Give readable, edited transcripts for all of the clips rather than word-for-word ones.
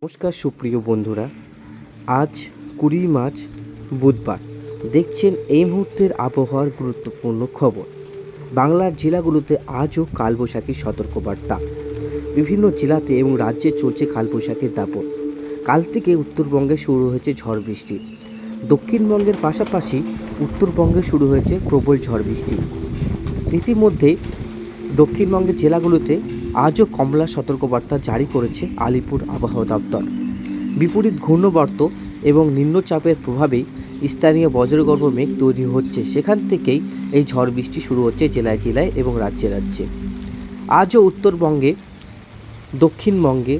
নমস্কার সুপ্রিয় বন্ধুরা, আজ 20 মার্চ বুধবার। দেখছেন এই মুহূর্তের আবহাওয়ার গুরুত্বপূর্ণ খবর। বাংলার জেলাগুলোতে আজও কালবৈশাখীর সতর্কবার্তা। বিভিন্ন জেলাতে এবং রাজ্যে চলছে কালবৈশাখীর দাপট। কাল থেকে উত্তরবঙ্গে শুরু হয়েছে ঝড় বৃষ্টি। দক্ষিণবঙ্গের পাশাপাশি উত্তরবঙ্গে শুরু হয়েছে প্রবল ঝড় বৃষ্টি। ইতিমধ্যে দক্ষিণবঙ্গের জেলাগুলোতে আজও কমলা সতর্কবার্তা জারি করেছে আলিপুর আবহাওয়া দপ্তর। বিপরীত ঘূর্ণাবর্ত এবং নিম্নচাপের প্রভাবেই স্থানীয় বজ্রগর্ভ মেঘ তৈরি হচ্ছে। সেখান থেকেই এই ঝড় বৃষ্টি শুরু হচ্ছে জেলায় জেলায় এবং রাজ্যে রাজ্যে। আজও উত্তরবঙ্গে, দক্ষিণবঙ্গে,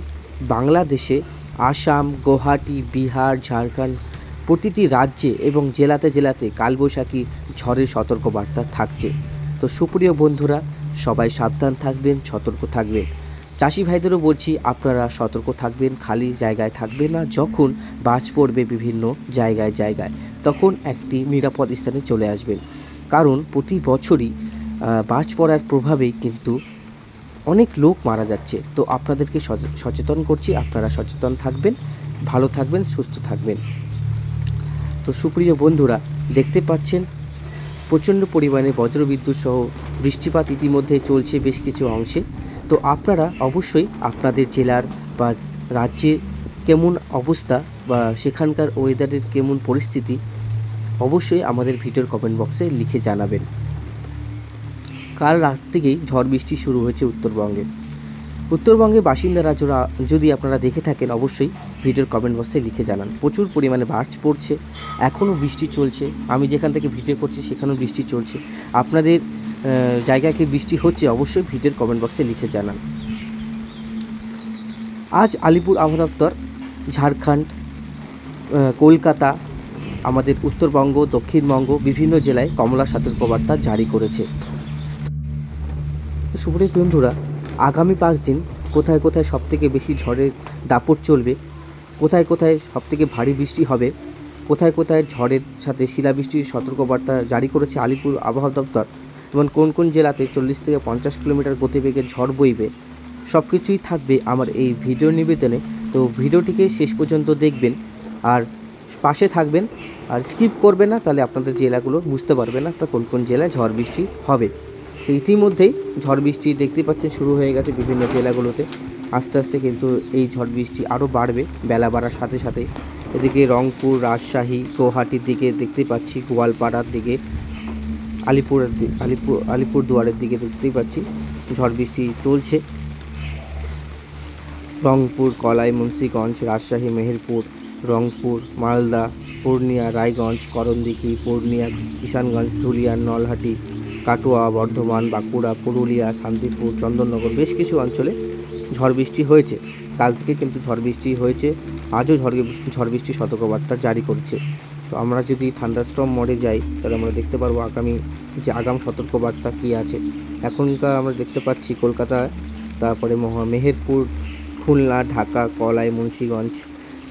বাংলাদেশে, আসাম, গুয়াহাটি, বিহার, ঝাড়খণ্ড প্রতিটি রাজ্যে এবং জেলাতে জেলাতে কালবৈশাখী ঝড়ের সতর্কবার্তা থাকছে। তো সুপ্রিয় বন্ধুরা, সবাই সাবধান থাকবেন, সতর্ক থাকবেন। চাষি ভাইদেরও বলছি, আপনারা সতর্ক থাকবেন, খালি জায়গায় থাকবেন না। যখন বাজ পড়বে বিভিন্ন জায়গায় জায়গায়, তখন একটি নিরাপদ স্থানে চলে আসবেন। কারণ প্রতি বছরই বাজ পড়ার প্রভাবেই কিন্তু অনেক লোক মারা যাচ্ছে। তো আপনাদেরকে সচেতন করছি, আপনারা সচেতন থাকবেন, ভালো থাকবেন, সুস্থ থাকবেন। তো সুপ্রিয় বন্ধুরা, দেখতে পাচ্ছেন প্রচণ্ড পরিমাণে বজ্রবিদ্যুৎ সহ বৃষ্টিপাত ইতিমধ্যে চলছে বেশ কিছু অংশে। তো আপনারা অবশ্যই আপনাদের জেলার বা রাজ্যে কেমন অবস্থা বা সেখানকার ওয়েদারের কেমন পরিস্থিতি অবশ্যই আমাদের ভিডিওর কমেন্ট বক্সে লিখে জানাবেন। কাল রাত থেকেই ঝড় বৃষ্টি শুরু হয়েছে উত্তরবঙ্গে। উত্তরবঙ্গের বাসিন্দারা যদি আপনারা দেখে থাকেন, অবশ্যই ভিডিওর কমেন্ট বক্সে লিখে জানান। প্রচুর পরিমাণে বাজ পড়ছে, এখনও বৃষ্টি চলছে। আমি যেখান থেকে ভিডিও করছি সেখানেও বৃষ্টি চলছে। আপনাদের জায়গায় কি বৃষ্টি হচ্ছে, অবশ্যই ভিডিওর কমেন্ট বক্সে লিখে জানান। আজ আলিপুর আবহাওয়া দপ্তর ঝাড়খণ্ড, কলকাতা, আমাদের উত্তরবঙ্গ, দক্ষিণবঙ্গ বিভিন্ন জেলায় কমলা সতর্কবার্তা জারি করেছে। সুপ্রিয় বন্ধুরা, আগামী 5 দিন কোথায় কোথায় সবথেকে বেশি ঝড়ের দাপট চলবে, কোথায় কোথায় সবথেকে ভারী বৃষ্টি হবে, কোথায় কোথায় ঝড়ের সাথে শিলাবৃষ্টির সতর্কবার্তা জারি করেছে আলিপুর আবহাওয়া দপ্তর, এবং কোন কোন জেলাতে 40 থেকে 50 কিলোমিটার গতিবেগে ঝড় বইবে, সব কিছুই থাকবে আমার এই ভিডিও নিবেদনে। তো ভিডিওটিকে শেষ পর্যন্ত দেখবেন আর পাশে থাকবেন, আর স্কিপ করবেন না, তাহলে আপনাদের জেলাগুলো বুঝতে পারবেন না আপনার কোন কোন জেলায় ঝড় বৃষ্টি হবে। তো ইতিমধ্যেই ঝড় বৃষ্টি দেখতে পাচ্ছেন শুরু হয়ে গেছে বিভিন্ন জেলাগুলোতে। আস্তে আস্তে কিন্তু এই ঝড় বৃষ্টি আরও বাড়বে বেলা বাড়ার সাথে সাথে। এদিকে রংপুর, রাজশাহী, গুয়াহাটির দিকে দেখতে পাচ্ছি, গোয়ালপাড়ার দিকে, আলিপুরদুয়ারের দিকে দেখতেই পাচ্ছি ঝড় বৃষ্টি চলছে। রংপুর, কলাই, মুন্সিগঞ্জ, রাজশাহী, মেহেরপুর, রংপুর, মালদা, পূর্ণিয়া, রায়গঞ্জ, করণদিঘি, পূর্ণিয়া, কিষানগঞ্জ, ধুলিয়ান, নলহাটি, কাটোয়া, বর্ধমান, বাঁকুড়া, পুরুলিয়া, শান্তিপুর, চন্দননগর বেশ কিছু অঞ্চলে ঝড় বৃষ্টি হয়েছে। কাল থেকে কিন্তু ঝড় বৃষ্টি হয়েছে। আজও ঝড় বৃষ্টির সতর্কবার্তা জারি করছে। তো আমরা যদি থান্ডারস্টর্ম মোডে যাই, তাহলে আমরা দেখতে পারবো আগাম সতর্কবার্তা কী আছে। এখনকার আমরা দেখতে পাচ্ছি কলকাতা, তারপরে মেহেরপুর, খুলনা, ঢাকা, কলাই, মুন্সিগঞ্জ,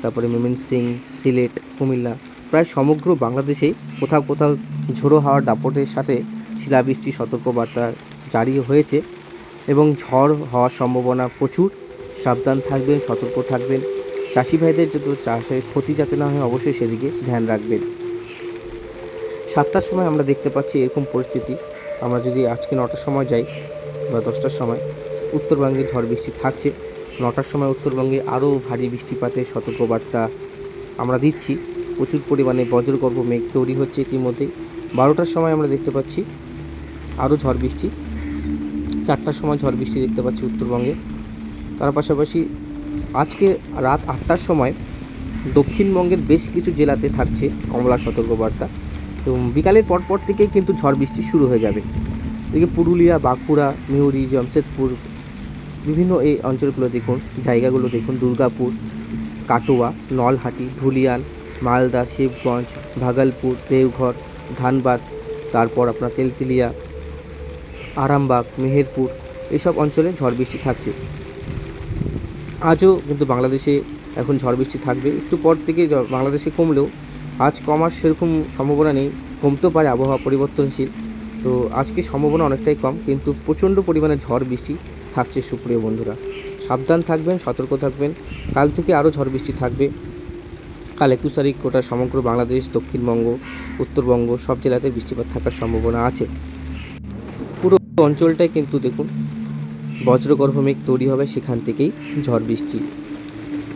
তারপরে ময়মনসিংহ, সিলেট, কুমিল্লা, প্রায় সমগ্র বাংলাদেশেই কোথাও কোথাও ঝোড়ো হাওয়ার দাপটের সাথে শিলাবৃষ্টির সতর্কবার্তা জারি হয়েছে এবং ঝড় হওয়ার সম্ভাবনা প্রচুর। সাবধান থাকবেন, সতর্ক থাকবেন। চাষি ভাইদের যত চাষের ক্ষতি যাতে না হয়, অবশ্যই সেদিকে ধ্যান রাখবেন। 7টার সময় আমরা দেখতে পাচ্ছি এরকম পরিস্থিতি। আমরা যদি আজকে 9টার সময় যাই বা 10টার সময়, উত্তরবঙ্গে ঝড় বৃষ্টি থাকছে। 9টার সময় উত্তরবঙ্গে আরও ভারী বৃষ্টিপাতের সতর্কবার্তা আমরা দিচ্ছি। প্রচুর পরিমাণে বজ্রগর্ভ মেঘ তৈরি হচ্ছে ইতিমধ্যেই। 12টার সময় আমরা দেখতে পাচ্ছি আরও ঝড় বৃষ্টি। 4টার সময় ঝড় বৃষ্টি দেখতে পাচ্ছি উত্তরবঙ্গে। তার পাশাপাশি আজকে রাত 8টার সময় দক্ষিণবঙ্গের বেশ কিছু জেলাতে থাকছে কমলা সতর্কবার্তা। তো বিকালের পরপর থেকেই কিন্তু ঝড় বৃষ্টি শুরু হয়ে যাবে। এদিকে পুরুলিয়া, বাঁকুড়া, মিউরি, জামশেদপুর বিভিন্ন এই অঞ্চলগুলো দেখুন, জায়গাগুলো দেখুন, দুর্গাপুর, কাটোয়া, নলহাটি, ধুলিয়ান, মালদা, শিবগঞ্জ, ভাগলপুর, দেওঘর, ধানবাদ, তারপর আপনার তেলতিলিয়া, আরামবাগ, মেহেরপুর, এইসব অঞ্চলে ঝড় বৃষ্টি থাকছে। আজও কিন্তু বাংলাদেশে এখন ঝড় বৃষ্টি থাকবে। একটু পর থেকে বাংলাদেশে কমলেও আজ কমার সেরকম সম্ভাবনা নেই, কমতেও পারে, আবহাওয়া পরিবর্তনশীল। তো আজকে সম্ভাবনা অনেকটাই কম, কিন্তু প্রচণ্ড পরিমাণে ঝড় বৃষ্টি থাকছে সুপ্রিয় বন্ধুরা। সাবধান থাকবেন, সতর্ক থাকবেন। কাল থেকে আরও ঝড় বৃষ্টি থাকবে। কাল 21 তারিখ গোটা সমগ্র বাংলাদেশ, দক্ষিণবঙ্গ, উত্তরবঙ্গ সব জেলাতে বৃষ্টিপাত থাকার সম্ভাবনা আছে। পুরো অঞ্চলটাই কিন্তু দেখুন বজ্রগর্ভ মেঘ তৈরি হবে, সেখান থেকেই ঝড় বৃষ্টি।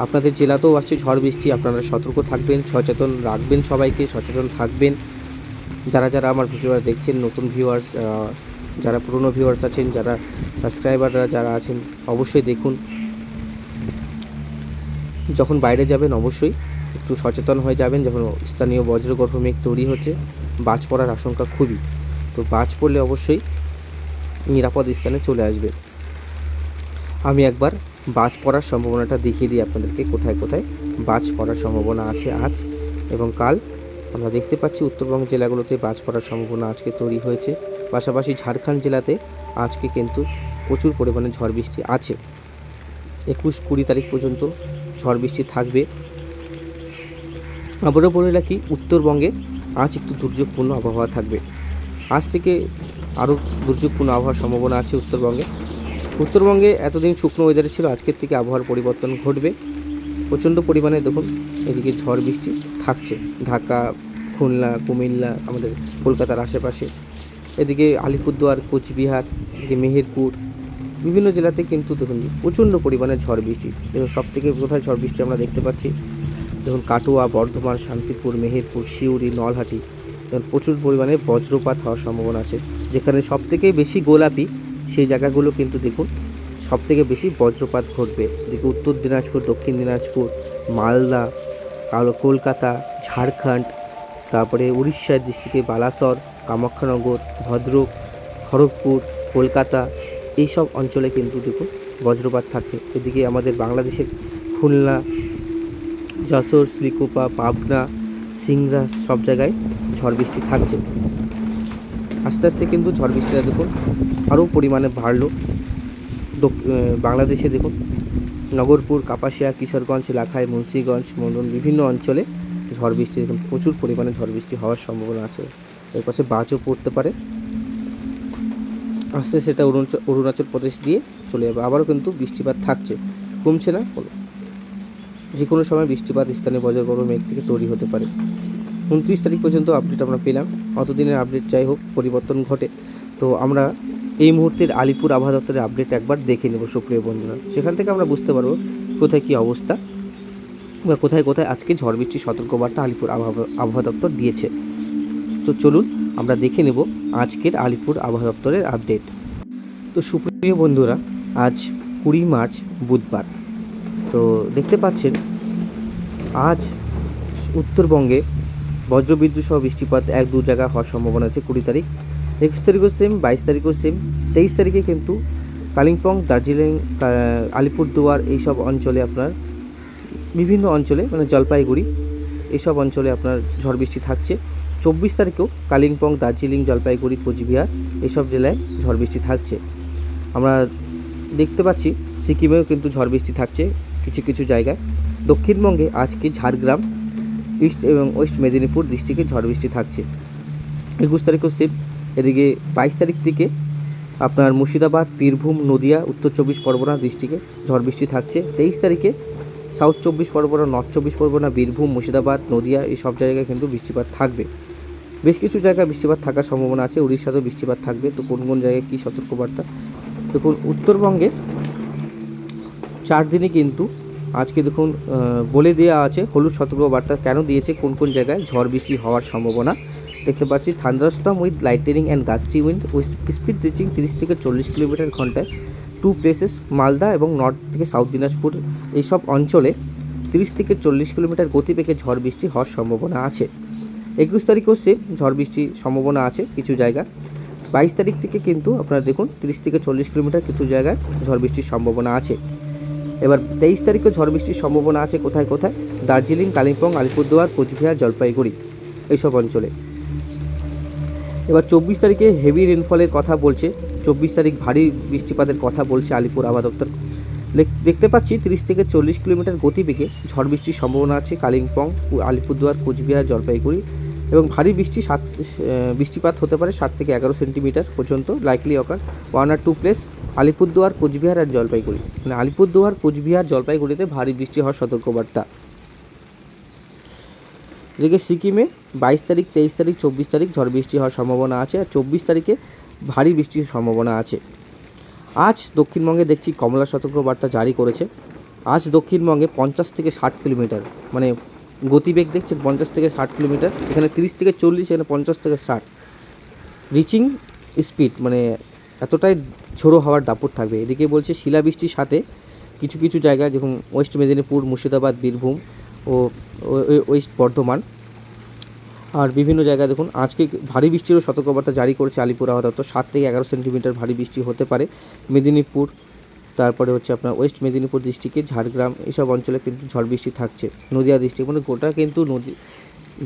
আপনাদের জেলাতেও আসছে ঝড় বৃষ্টি, আপনারা সতর্ক থাকবেন, সচেতন রাখবেন, সবাইকে সচেতন থাকবেন। যারা যারা আমার ভিডিওটা দেখছেন, নতুন ভিউয়ার্স, যারা পুরনো ভিউয়ার্স আছেন, যারা সাবস্ক্রাইবাররা যারা আছেন, অবশ্যই দেখুন। যখন বাইরে যাবেন অবশ্যই একটু সচেতন হয়ে যাবেন। যখন স্থানীয় বজ্রগর্ভ মেঘ তৈরি হচ্ছে, বাজ পড়ার আশঙ্কা খুবই, তো বাজ পড়লে অবশ্যই নিরাপদ স্থানে চলে আসবে। আমি একবার বাজ পড়ার সম্ভাবনাটা দেখিয়ে দিই আপনাদেরকে, কোথায় কোথায় বাজ পড়ার সম্ভাবনা আছে আজ এবং কাল। আমরা দেখতে পাচ্ছি উত্তরবঙ্গ জেলাগুলোতে বাজ পড়ার সম্ভাবনা আজকে তৈরি হয়েছে। পাশাপাশি ঝাড়খণ্ড জেলাতে আজকে কিন্তু প্রচুর পরিমাণে ঝড় বৃষ্টি আছে। 21-20 তারিখ পর্যন্ত ঝড় বৃষ্টি থাকবে। আবারও বলে রাখি, উত্তরবঙ্গে আজ একটু দুর্যোগপূর্ণ আবহাওয়া থাকবে। আজ থেকে আরও দুর্যোগপূর্ণ আবহাওয়ার সম্ভাবনা আছে উত্তরবঙ্গে। উত্তরবঙ্গে এতদিন শুকনো ওয়েদারে ছিল, আজকের থেকে আবহাওয়ার পরিবর্তন ঘটবে। প্রচণ্ড পরিমাণে দেখুন এদিকে ঝড় বৃষ্টি থাকছে। ঢাকা, খুলনা, কুমিল্লা, আমাদের কলকাতার আশেপাশে, এদিকে আলিপুরদুয়ার, কোচবিহার, এদিকে মেহেরপুর, বিভিন্ন জেলাতে কিন্তু দেখুন প্রচণ্ড পরিমাণে ঝড় বৃষ্টি। দেখুন সবথেকে কোথায় ঝড় বৃষ্টি আমরা দেখতে পাচ্ছি, দেখুন কাটোয়া, বর্ধমান, শান্তিপুর, মেহেরপুর, সিউড়ি, নলহাটি, দেখুন প্রচুর পরিমাণে বজ্রপাত হওয়ার সম্ভাবনা আছে। যেখানে সবথেকে বেশি গোলাপি সেই জায়গাগুলো কিন্তু দেখুন সবথেকে বেশি বজ্রপাত ঘটবে। দেখুন উত্তর দিনাজপুর, দক্ষিণ দিনাজপুর, মালদা, কলকাতা, ঝাড়খণ্ড, তারপরে উড়িষ্যার ডিস্ট্রিক্টে বালাসর, কামাখ্যানগর, ভদ্রক, খড়গপুর, কলকাতা, এই সব অঞ্চলে কিন্তু দেখুন বজ্রপাত থাকছে। এদিকে আমাদের বাংলাদেশের খুলনা, যশোর, শ্রীকোপা, পাবনা, সিংড়া সব জায়গায় ঝড় বৃষ্টি থাকছে। আস্তে আস্তে কিন্তু ঝড় বৃষ্টিটা দেখুন আরও পরিমাণে বাড়লো। বাংলাদেশে দেখুন নগরপুর, কাপাসিয়া, কিশোরগঞ্জ এলাকায়, মুন্সিগঞ্জ, মদন বিভিন্ন অঞ্চলে ঝড় বৃষ্টি দেখুন প্রচুর পরিমাণে ঝড় বৃষ্টি হওয়ার সম্ভাবনা আছে। এর পাশে বাজও পড়তে পারে। আস্তে সেটা অরুণাচল প্রদেশ দিয়ে চলে যাবে। আবারও কিন্তু বৃষ্টিপাত থাকছে, কমছে না, যে কোনো সময় বৃষ্টিপাত স্থানীয় বজ্রগর্ভ মেঘ থেকে তৈরি হতে পারে। 29 তারিখ পর্যন্ত আপডেট আমরা পেলাম। অতদিনের আপডেট যাই হোক পরিবর্তন ঘটে, তো আমরা এই মুহূর্তের আলিপুর আবহাওয়া দপ্তরের আপডেট একবার দেখে নেব সুপ্রিয় বন্ধুরা। সেখান থেকে আমরা বুঝতে পারবো কোথায় কী অবস্থা বা কোথায় কোথায় আজকে ঝড় বৃষ্টির সতর্কবার্তা আলিপুর আবহাওয়া দপ্তর দিয়েছে। তো চলুন আমরা দেখে নেব আজকের আলিপুর আবহাওয়া দপ্তরের আপডেট। তো সুপ্রিয় বন্ধুরা, আজ 20 মার্চ বুধবার। তো দেখতে পাচ্ছেন আজ উত্তরবঙ্গে বজ্রবিদ্যুৎ সহ বৃষ্টিপাত 1-2 জায়গায় হওয়ার সম্ভাবনা আছে। 20 তারিখ, 21 তারিখও সেম, 22 তারিখও সেম। 23 তারিখে কিন্তু কালিম্পং, দার্জিলিং, আলিপুরদুয়ার এইসব অঞ্চলে আপনার বিভিন্ন অঞ্চলে মানে জলপাইগুড়ি এইসব অঞ্চলে আপনার ঝড় বৃষ্টি থাকছে। 24 তারিখেও কালিম্পং, দার্জিলিং, জলপাইগুড়ি, কোচবিহার এইসব জেলায় ঝড় বৃষ্টি থাকছে। আমরা দেখতে পাচ্ছি সিকিমেও কিন্তু ঝড় বৃষ্টি থাকছে কিছু কিছু জায়গায়। দক্ষিণবঙ্গে আজকে ঝাড়গ্রাম, ইস্ট এবং ওয়েস্ট মেদিনীপুর ডিস্ট্রিক্টে ঝড় বৃষ্টি থাকছে। 21 তারিখও সেম। এদিকে 22 তারিখ থেকে আপনার মুর্শিদাবাদ, বীরভূম, নদিয়া, উত্তর 24 পরগনা ডিস্ট্রিক্টে ঝড় বৃষ্টি থাকছে। 23 তারিখে সাউথ 24 পরগনা, নর্থ 24 পরগনা, বীরভূম, মুর্শিদাবাদ, নদিয়া এই সব জায়গায় কিন্তু বৃষ্টিপাত থাকবে। বেশ কিছু জায়গায় বৃষ্টিপাত থাকার সম্ভাবনা আছে। উড়িষ্যাতেও বৃষ্টিপাত থাকবে। তো কোন কোন জায়গায় কী সতর্কবার্তা দেখুন। উত্তরবঙ্গে 4 দিনই কিন্তু আজকে দেখুন বলে দেওয়া আছে হলুদ সতর্কবার্তা কেন দিয়েছে, কোন কোন জায়গায় ঝড় বৃষ্টি হওয়ার সম্ভাবনা দেখতে পাচ্ছি। Thunderstorm with lightning and gusty wind with speed reaching 30 থেকে 40 কিলোমিটার ঘন্টায় 2 প্লেসেস মালদা এবং নর্থ থেকে সাউথ দিনাজপুর এইসব অঞ্চলে 30 থেকে 40 কিলোমিটার গতিবেগে ঝড় বৃষ্টি হওয়ার সম্ভাবনা আছে। 21 তারিখেও সেম ঝড় বৃষ্টির সম্ভাবনা আছে কিছু জায়গা। 22 তারিখ থেকে কিন্তু আপনারা দেখুন 30 থেকে 40 কিলোমিটার কিছু জায়গায় ঝড় বৃষ্টির সম্ভাবনা আছে। এবার 23 তারিখেও ঝড় বৃষ্টির সম্ভাবনা আছে কোথায় কোথায়, দার্জিলিং, কালিম্পং, আলিপুরদুয়ার, কোচবিহার, জলপাইগুড়ি এইসব অঞ্চলে। এবার 24 তারিখে হেভি রেনফলের কথা বলছে, 24 তারিখ ভারী বৃষ্টিপাতের কথা বলছে আলিপুর আবহাওয়া দপ্তর। দেখতে পাচ্ছি 30 থেকে 40 কিলোমিটার গতিবেগে ঝড় বৃষ্টির সম্ভাবনা আছে কালিম্পং, আলিপুরদুয়ার, কোচবিহার, জলপাইগুড়ি এবং ভারী বৃষ্টিপাত হতে পারে 7 থেকে 11 সেন্টিমিটার পর্যন্ত লাইকলি অকার 1 আর 2 প্লেস আলিপুরদুয়ার, কোচবিহার আর জলপাইগুড়ি। মানে আলিপুরদুয়ার, কোচবিহার, জলপাইগুড়িতে ভারী বৃষ্টি হওয়ার সতর্কবার্তা। এদিকে সিকিমে 22 তারিখ, 23 তারিখ, 24 তারিখ ঝড় বৃষ্টি হওয়ার সম্ভাবনা আছে, আর 24 তারিখে ভারী বৃষ্টির সম্ভাবনা আছে। আজ দক্ষিণবঙ্গে দেখছি কমলা সতর্কবার্তা জারি করেছে। আজ দক্ষিণবঙ্গে 50 থেকে 60 কিলোমিটার, মানে গতিবেগ দেখছেন 50 থেকে 60 কিলোমিটার, যেখানে 30 থেকে 40, সেখানে 50 থেকে 60 রিচিং স্পিড, মানে এতটাই ঝোড়ো হাওয়ার দাপট থাকবে। এদিকে বলছে শিলাবৃষ্টির সাথে কিছু কিছু জায়গায়, যেমন ওয়েস্ট মেদিনীপুর, মুর্শিদাবাদ, বীরভূম ও ওয়েস্ট বর্ধমান আর বিভিন্ন জায়গায় দেখুন আজকে ভারী বৃষ্টিরও সতর্কবার্তা জারি করেছে আলিপুর আবহাওয়া দপ্তর। 7 থেকে 11 সেন্টিমিটার ভারী বৃষ্টি হতে পারে মেদিনীপুর, তারপরে হচ্ছে আপনার ওয়েস্ট মেদিনীপুর ডিস্ট্রিক্টে, ঝাড়গ্রাম এইসব অঞ্চলে কিন্তু ঝড় বৃষ্টি থাকছে। নদিয়া ডিস্ট্রিক্ট, মানে গোটা কিন্তু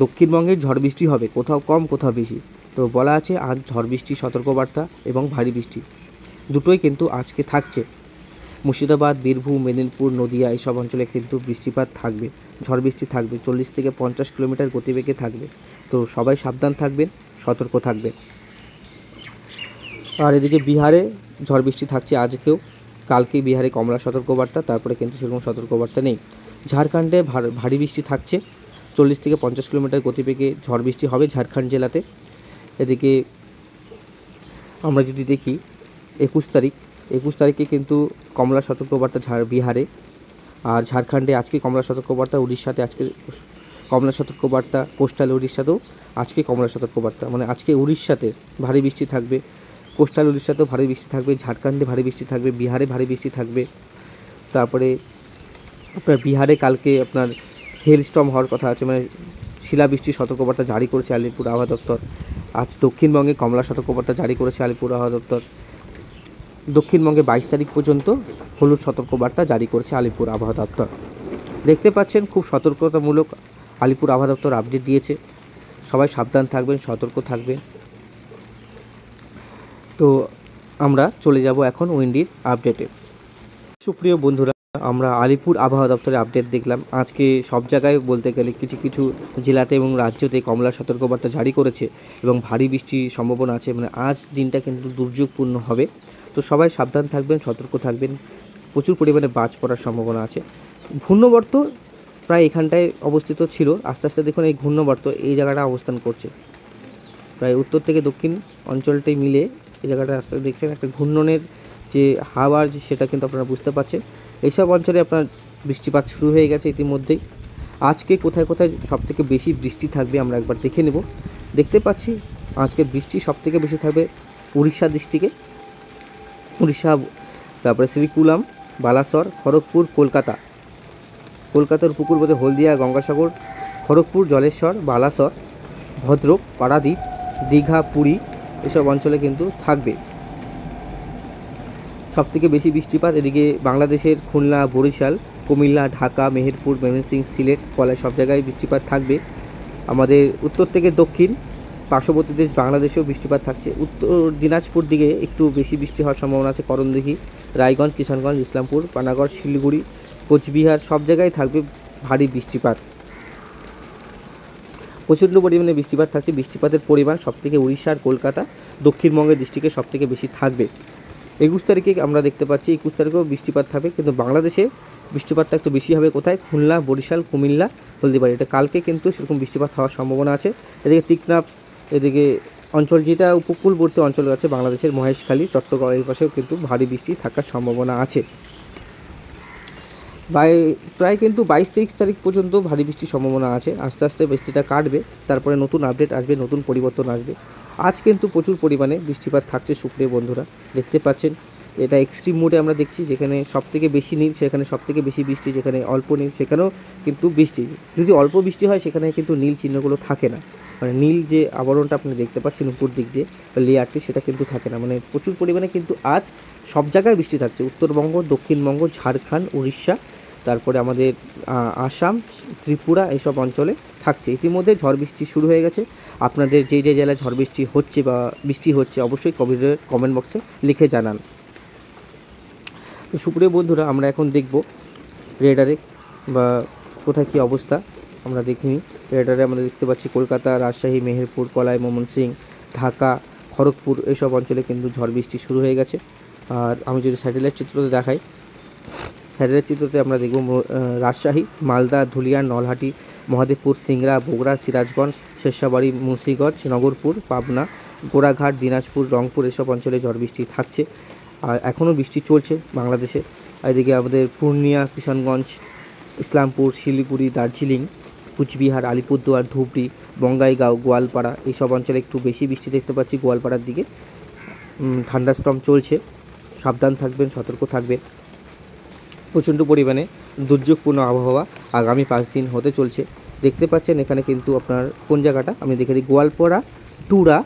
দক্ষিণবঙ্গের ঝড় বৃষ্টি হবে, কোথাও কম কোথাও বেশি। তো বলা আছে আজ ঝড় বৃষ্টির সতর্কবার্তা এবং ভারী বৃষ্টি দুটোই কিন্তু আজকে থাকছে। মুর্শিদাবাদ, বীরভূম, মেদিনীপুর, নদিয়া এইসব অঞ্চলে কিন্তু বৃষ্টিপাত থাকবে, ঝড় বৃষ্টি থাকবে, 40 থেকে 50 কিলোমিটার গতিবেগে থাকবে। তো সবাই সাবধান থাকবেন, সতর্ক থাকবেন। আর এদিকে বিহারে ঝড় বৃষ্টি থাকছে আজকেও, কালকে বিহারে কমলা সতর্কবার্তা, তারপরে কিন্তু সেরকম সতর্কবার্তা নেই। ঝাড়খণ্ডে ভারী বৃষ্টি থাকছে, 40 থেকে 50 কিলোমিটার গতিবেগে ঝড় বৃষ্টি হবে ঝাড়খণ্ড জেলাতে। এদিকে আমরা যদি দেখি 21 তারিখে কিন্তু কমলা সতর্কবার্তা বিহারে, আর ঝাড়খণ্ডে আজকে কমলা সতর্কবার্তা, উড়িষ্যাতে আজকে কমলা সতর্কবার্তা, কোস্টাল উড়িষ্যাতেও আজকে কমলা সতর্কবার্তা। মানে আজকে উড়িষ্যাতে ভারী বৃষ্টি থাকবে, কোস্টাল উড়িষ্যাতেও ভারী বৃষ্টি থাকবে, ঝাড়খণ্ডে ভারী বৃষ্টি থাকবে, বিহারে ভারী বৃষ্টি থাকবে। তারপরে আপনার বিহারে কালকে আপনার হেলস্টর্ম হওয়ার কথা আছে, মানে শিলাবৃষ্টির সতর্কবার্তা জারি করেছে আলিপুর আবহাওয়া দপ্তর। আজ দক্ষিণবঙ্গে কমলা সতর্কবার্তা জারি করেছে আলিপুর আবহাওয়া দপ্তর। দক্ষিণবঙ্গে 22 তারিখ পর্যন্ত হলুদ সতর্কবার্তা জারি করেছে আলিপুর আবহাওয়া দপ্তর। দেখতে পাচ্ছেন খুব সতর্কতামূলক আলিপুর আবহাওয়া দপ্তর আপডেট দিয়েছে। সবাই সাবধান থাকবেন, সতর্ক থাকবেন। তো আমরা চলে যাব এখন উইন্ডির আপডেটে। সুপ্রিয় বন্ধুরা, আমরা আলিপুর আবহাওয়া দপ্তরের আপডেট দেখলাম। আজকে সব জায়গায় বলতে গেলে কিছু কিছু জেলাতে এবং রাজ্যতে কমলা সতর্কবার্তা জারি করেছে এবং ভারী বৃষ্টির সম্ভাবনা আছে। মানে আজ দিনটা কিন্তু দুর্যোগপূর্ণ হবে। তো সবাই সাবধান থাকবেন, সতর্ক থাকবেন। প্রচুর পরিমাণে বাজ পড়ার সম্ভাবনা আছে। ঘূর্ণবর্ত প্রায় এখানটায় অবস্থিত ছিল, আস্তে আস্তে দেখুন এই ঘূর্ণবর্ত এই জায়গাটা অবস্থান করছে, প্রায় উত্তর থেকে দক্ষিণ অঞ্চলটাই মিলে এই জায়গাটা আস্তে দেখছেন একটা ঘূর্ণনের যে হাওয়া, সেটা কিন্তু আপনারা বুঝতে পারছেন। এইসব অঞ্চলে আপনার বৃষ্টিপাত শুরু হয়ে গেছে ইতিমধ্যেই। আজকে কোথায় কোথায় সবথেকে বেশি বৃষ্টি থাকবে আমরা একবার দেখে নেব। দেখতে পাচ্ছি আজকে বৃষ্টি সবথেকে বেশি থাকবে উড়িষ্যা ডিস্ট্রিক্টে, উড়িষ্যা, তারপরে শ্রীকুলাম, বালাসর, খড়গপুর, কলকাতার উপকূলবর্তী হলদিয়া, গঙ্গাসাগর, খড়গপুর, জলেশ্বর, বালাসর, ভদ্রক, পারাদ্বীপ, দীঘা, পুরী এসব অঞ্চলে কিন্তু থাকবে সবথেকে বেশি বৃষ্টিপাত। এদিকে বাংলাদেশের খুলনা, বরিশাল, কুমিল্লা, ঢাকা, মেহেরপুর, ময়মনসিংহ, সিলেট, কলাই সব জায়গায় বৃষ্টিপাত থাকবে। আমাদের উত্তর থেকে দক্ষিণ পার্শ্ববর্তী দেশ বাংলাদেশেও বৃষ্টিপাত থাকছে। উত্তর দিনাজপুর দিকে একটু বেশি বৃষ্টি হওয়ার সম্ভাবনা আছে, করণদিঘি, রায়গঞ্জ, কিষানগঞ্জ, ইসলামপুর, পানাগড়, শিলিগুড়ি, কোচবিহার সব জায়গায় থাকবে ভারী বৃষ্টিপাত। প্রচণ্ড পরিমাণে বৃষ্টিপাত থাকছে। বৃষ্টিপাতের পরিমাণ সবথেকে উড়িষ্যা আর কলকাতা, দক্ষিণবঙ্গের ডিস্ট্রিক্টে সবথেকে বেশি থাকবে। 21 তারিখে আমরা দেখতে পাচ্ছি 21 তারিখেও বৃষ্টিপাত থাকবে, কিন্তু বাংলাদেশে বৃষ্টিপাতটা একটু বেশি হবে কোথায়, খুলনা, বরিশাল, কুমিল্লা, হলদিবাড়ি। এটা কালকে কিন্তু সেরকম বৃষ্টিপাত হওয়ার সম্ভাবনা আছে। এদিকে টিকনাফ, এদিকে অঞ্চল যেটা উপকূলবর্তী অঞ্চল আছে বাংলাদেশের, মহেশখালী, চট্টগ্রাম এই পাশেও কিন্তু ভারী বৃষ্টি থাকার সম্ভাবনা আছে। প্রায় কিন্তু 22-23 তারিখ পর্যন্ত ভারী বৃষ্টির সম্ভাবনা আছে। আস্তে আস্তে বৃষ্টিটা কাটবে, তারপরে নতুন আপডেট আসবে, নতুন পরিবর্তন আসবে। আজ কিন্তু প্রচুর পরিমাণে বৃষ্টিপাত থাকছে সুপ্রিয় বন্ধুরা। দেখতে পাচ্ছেন এটা এক্সট্রিম মোডে আমরা দেখছি, যেখানে সবথেকে বেশি নীল সেখানে সবথেকে বেশি বৃষ্টি, যেখানে অল্প নীল সেখানেও কিন্তু বৃষ্টি। যদি অল্প বৃষ্টি হয় সেখানে কিন্তু নীল চিহ্নগুলো থাকে না, মানে নীল যে আবরণটা আপনি দেখতে পাচ্ছেন উপর দিক দিয়ে লেয়ারটি, সেটা কিন্তু থাকে না। মানে প্রচুর পরিমাণে কিন্তু আজ সব জায়গায় বৃষ্টি থাকছে, উত্তরবঙ্গ, দক্ষিণবঙ্গ, ঝাড়খণ্ড, উড়িষ্যা, তারপরে আমাদের আসাম, ত্রিপুরা এইসব অঞ্চলে থাকছে। ইতিমধ্যে ঝড় বৃষ্টি শুরু হয়ে গেছে। আপনাদের যে যে জেলায় ঝড় বৃষ্টি হচ্ছে বা বৃষ্টি হচ্ছে অবশ্যই কমেন্ট বক্সে লিখে জানান। তো সুপ্রিয় বন্ধুরা, আমরা এখন দেখব রেডারে বা কোথায় কী অবস্থা। আমরা দেখিনি। রেডারে আমরা দেখতে পাচ্ছি কলকাতা, রাজশাহী, মেহেরপুর, কলাই, ময়মনসিংহ, ঢাকা, খড়গপুর এইসব অঞ্চলে কিন্তু ঝড় বৃষ্টি শুরু হয়ে গেছে। আর আমি যদি স্যাটেলাইট চিত্রতে দেখাই, স্যাটেলাইট চিত্রতে আমরা দেখব রাজশাহী, মালদা, ধুলিয়ান, নলহাটি, মহাদেবপুর, সিংড়া, বগুড়া, সিরাজগঞ্জ, শেরশাবাড়ি, মুন্সিগঞ্জ, নগরপুর, পাবনা, গোড়াঘাট, দিনাজপুর, রংপুর এসব অঞ্চলে ঝড় বৃষ্টি থাকছে। আর এখনও বৃষ্টি চলছে বাংলাদেশে। এদিকে আমাদের পূর্ণিয়া, কিষানগঞ্জ, ইসলামপুর, শিলিগুড়ি, দার্জিলিং, কুচবিহার, আলিপুরদুয়ার, ধুবড়ি, বঙ্গাইগাঁও, গোয়ালপাড়া এইসব অঞ্চলে একটু বেশি বৃষ্টি দেখতে পাচ্ছি। গোয়ালপাড়ার দিকে থান্ডারস্টর্ম চলছে, সাবধান থাকবেন, সতর্ক থাকবেন। প্রচণ্ড পরিমাণে দুর্যোগপূর্ণ আবহাওয়া আগামী 5 দিন হতে চলছে। দেখতে পাচ্ছেন এখানে কিন্তু আপনার কোন জায়গাটা আমি দেখে দিই, গোয়ালপাড়া, টুরা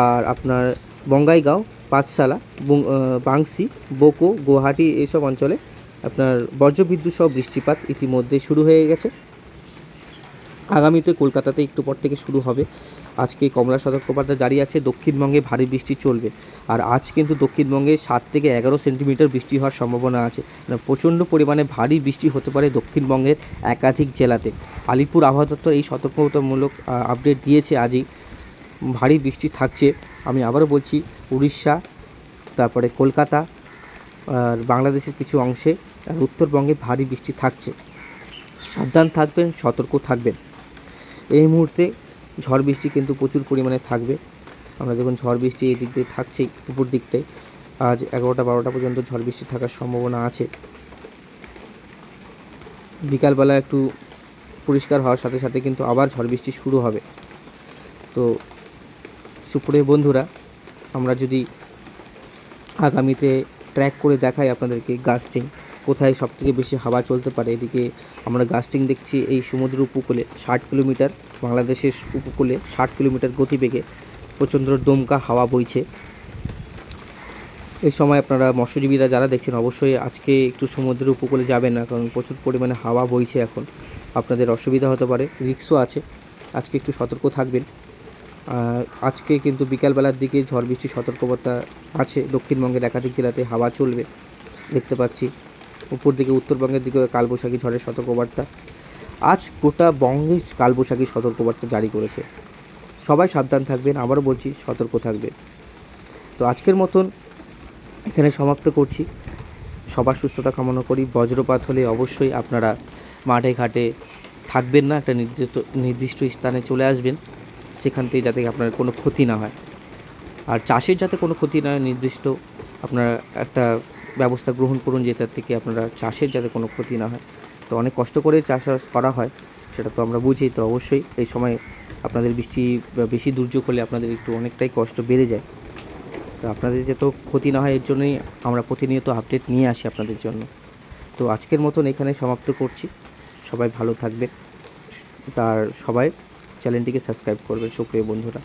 আর আপনার বঙ্গাইগাঁও, পাঠশালা, বাংশি, বোকো, গুয়াহাটি এইসব অঞ্চলে আপনার বজ্রবিদ্যুৎ সহ বৃষ্টিপাত ইতিমধ্যে শুরু হয়ে গেছে। আগামীতে কলকাতাতে একটু পর থেকে শুরু হবে। আজকে কমলা সতর্কবার্তা জারি আছে, দক্ষিণবঙ্গে ভারী বৃষ্টি চলবে। আর আজ কিন্তু দক্ষিণবঙ্গে 7 থেকে 11 সেন্টিমিটার বৃষ্টি হওয়ার সম্ভাবনা আছে। প্রচণ্ড পরিমাণে ভারী বৃষ্টি হতে পারে দক্ষিণবঙ্গের একাধিক জেলাতে। আলিপুর আবহাওয়া দপ্তর এই সতর্কতামূলক আপডেট দিয়েছে আজই, ভারী বৃষ্টি থাকছে। আমি আবারও বলছি, উড়িষ্যা, তারপরে কলকাতা আর বাংলাদেশের কিছু অংশে আর উত্তরবঙ্গে ভারী বৃষ্টি থাকছে। সাবধান থাকবেন, সতর্ক থাকবেন। এই মুহূর্তে ঝড় বৃষ্টি কিন্তু প্রচুর পরিমাণে থাকবে। আমরা যখন ঝড় বৃষ্টি এই দিক দিয়ে থাকছেই, উপর দিকটায় আজ 11টা-12টা পর্যন্ত ঝড় বৃষ্টি থাকার সম্ভাবনা আছে। বিকালবেলা একটু পরিষ্কার হওয়ার সাথে সাথে কিন্তু আবার ঝড় বৃষ্টি শুরু হবে। তো সুপ্রিয় বন্ধুরা, আমরা যদি আগামীতে ট্র্যাক করে দেখাই আপনাদেরকে গাস্টিং কোথায় সবথেকে বেশি হাওয়া চলতে পারে। এদিকে আমরা গাস্টিং দেখছি এই সমুদ্র উপকূলে 60 কিলোমিটার, বাংলাদেশের উপকূলে 60 কিলোমিটার গতিবেগে প্রচণ্ড দমকা হাওয়া বইছে। এই সময় আপনারা মৎস্যজীবীরা যারা দেখছেন অবশ্যই আজকে একটু সমুদ্রের উপকূলে যাবেন না, কারণ প্রচুর পরিমাণে হাওয়া বইছে। এখন আপনাদের অসুবিধা হতে পারে, রিস্কও আছে। আজকে একটু সতর্ক থাকবেন। আজকে কিন্তু বিকালবেলার দিকে ঝড় বৃষ্টির সতর্কবার্তা আছে। দক্ষিণবঙ্গের একাধিক জেলাতে হাওয়া চলবে দেখতে পাচ্ছি। উপর দিকে উত্তরবঙ্গের দিকে কালবৈশাখী ঝড়ের সতর্কবার্তা। আজ গোটা বঙ্গে কালবৈশাখী সতর্কবার্তা জারি করেছে। সবাই সাবধান থাকবেন, আবারও বলছি সতর্ক থাকবেন। তো আজকের মতন এখানে সমাপ্ত করছি। সবার সুস্থতা কামনা করি। বজ্রপাত হলে অবশ্যই আপনারা মাঠে ঘাটে থাকবেন না, একটা নির্দিষ্ট স্থানে চলে আসবেন, সেখান থেকে যাতে আপনার কোনো ক্ষতি না হয়। আর চাষের যাতে কোনো ক্ষতি না হয়, নির্দিষ্ট আপনারা একটা ব্যবস্থা গ্রহণ করুন যেটার থেকে আপনারা চাষের যাতে কোনো ক্ষতি না হয়। তো অনেক কষ্ট করে চাষবাস করা হয়, সেটা তো আমরা বুঝি। তো অবশ্যই এই সময় আপনাদের বৃষ্টি বা বেশি দুর্যোগ হলে আপনাদের একটু অনেকটাই কষ্ট বেড়ে যায়। তো আপনাদের যাতে ক্ষতি না হয় এর জন্যই আমরা প্রতিনিয়ত আপডেট নিয়ে আসি আপনাদের জন্য। তো আজকের মতন এখানে সমাপ্ত করছি। সবাই ভালো থাকবেন, তার সবাই চ্যানেলটিকে সাবস্ক্রাইব করবেন সুপ্রিয় বন্ধুরা।